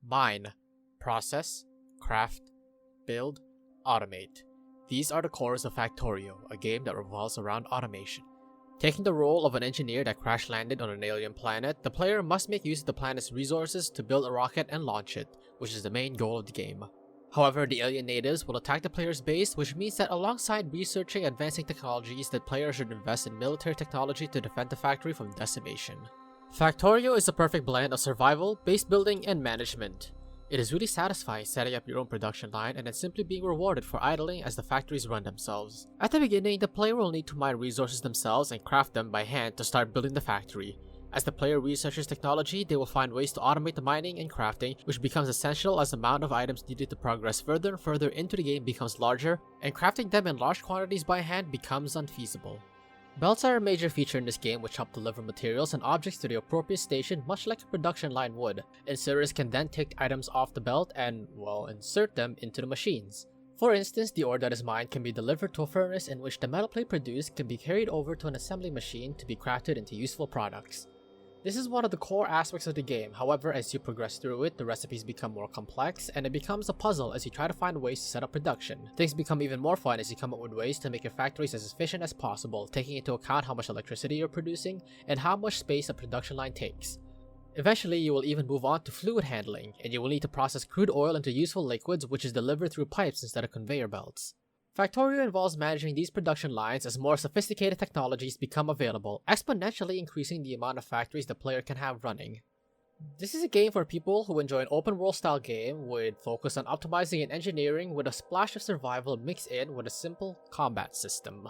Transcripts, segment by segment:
Mine, process, craft, build, automate. These are the cores of Factorio, a game that revolves around automation. Taking the role of an engineer that crash-landed on an alien planet, the player must make use of the planet's resources to build a rocket and launch it, which is the main goal of the game. However, the alien natives will attack the player's base, which means that alongside researching advancing technologies, the player should invest in military technology to defend the factory from decimation. Factorio is the perfect blend of survival, base building, and management. It is really satisfying setting up your own production line and then simply being rewarded for idling as the factories run themselves. At the beginning, the player will need to mine resources themselves and craft them by hand to start building the factory. As the player researches technology, they will find ways to automate the mining and crafting, which becomes essential as the amount of items needed to progress further and further into the game becomes larger, and crafting them in large quantities by hand becomes unfeasible. Belts are a major feature in this game, which help deliver materials and objects to the appropriate station much like a production line would. Inserters can then take items off the belt and, well, insert them into the machines. For instance, the ore that is mined can be delivered to a furnace in which the metal plate produced can be carried over to an assembly machine to be crafted into useful products. This is one of the core aspects of the game. However, as you progress through it, the recipes become more complex and it becomes a puzzle as you try to find ways to set up production. Things become even more fun as you come up with ways to make your factories as efficient as possible, taking into account how much electricity you're producing and how much space a production line takes. Eventually, you will even move on to fluid handling, and you will need to process crude oil into useful liquids, which is delivered through pipes instead of conveyor belts. Factorio involves managing these production lines as more sophisticated technologies become available, exponentially increasing the amount of factories the player can have running. This is a game for people who enjoy an open world style game with focus on optimizing and engineering with a splash of survival mixed in with a simple combat system.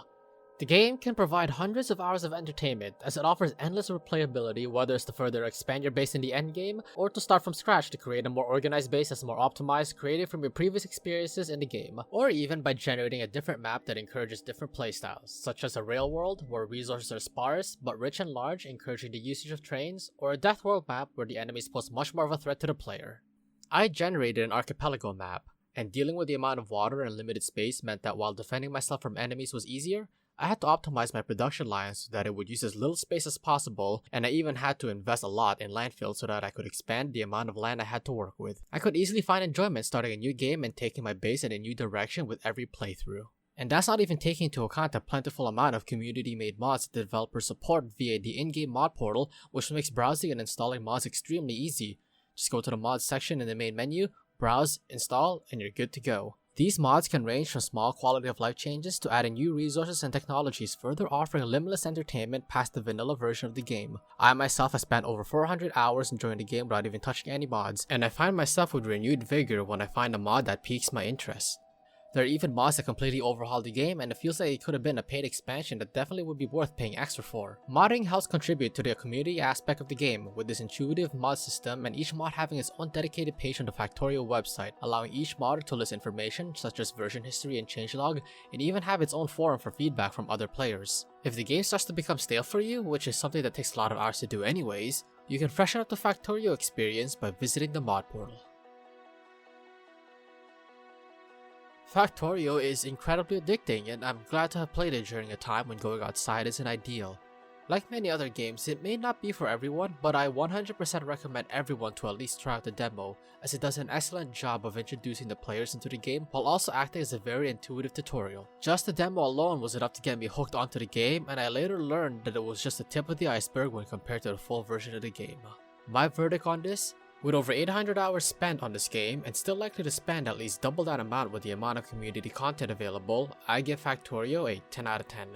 The game can provide hundreds of hours of entertainment as it offers endless replayability, whether it's to further expand your base in the endgame or to start from scratch to create a more organized base that's more optimized, created from your previous experiences in the game, or even by generating a different map that encourages different playstyles, such as a rail world where resources are sparse but rich and large, encouraging the usage of trains, or a death world map where the enemies pose much more of a threat to the player. I generated an archipelago map, and dealing with the amount of water and limited space meant that while defending myself from enemies was easier, I had to optimize my production lines so that it would use as little space as possible, and I even had to invest a lot in landfill so that I could expand the amount of land I had to work with. I could easily find enjoyment starting a new game and taking my base in a new direction with every playthrough. And that's not even taking into account the plentiful amount of community-made mods that developers support via the in-game mod portal, which makes browsing and installing mods extremely easy. Just go to the mods section in the main menu, browse, install, and you're good to go. These mods can range from small quality of life changes to adding new resources and technologies, further offering limitless entertainment past the vanilla version of the game. I myself have spent over 400 hours enjoying the game without even touching any mods, and I find myself with renewed vigor when I find a mod that piques my interest. There are even mods that completely overhaul the game, and it feels like it could have been a paid expansion that definitely would be worth paying extra for. Modding helps contribute to the community aspect of the game, with this intuitive mod system and each mod having its own dedicated page on the Factorio website, allowing each modder to list information such as version history and changelog, and even have its own forum for feedback from other players. If the game starts to become stale for you, which is something that takes a lot of hours to do anyways, you can freshen up the Factorio experience by visiting the mod portal. Factorio is incredibly addicting, and I'm glad to have played it during a time when going outside isn't ideal. Like many other games, it may not be for everyone, but I 100% recommend everyone to at least try out the demo, as it does an excellent job of introducing the players into the game while also acting as a very intuitive tutorial. Just the demo alone was enough to get me hooked onto the game, and I later learned that it was just the tip of the iceberg when compared to the full version of the game. My verdict on this? With over 800 hours spent on this game, and still likely to spend at least double that amount with the amount of community content available, I give Factorio a 10 out of 10.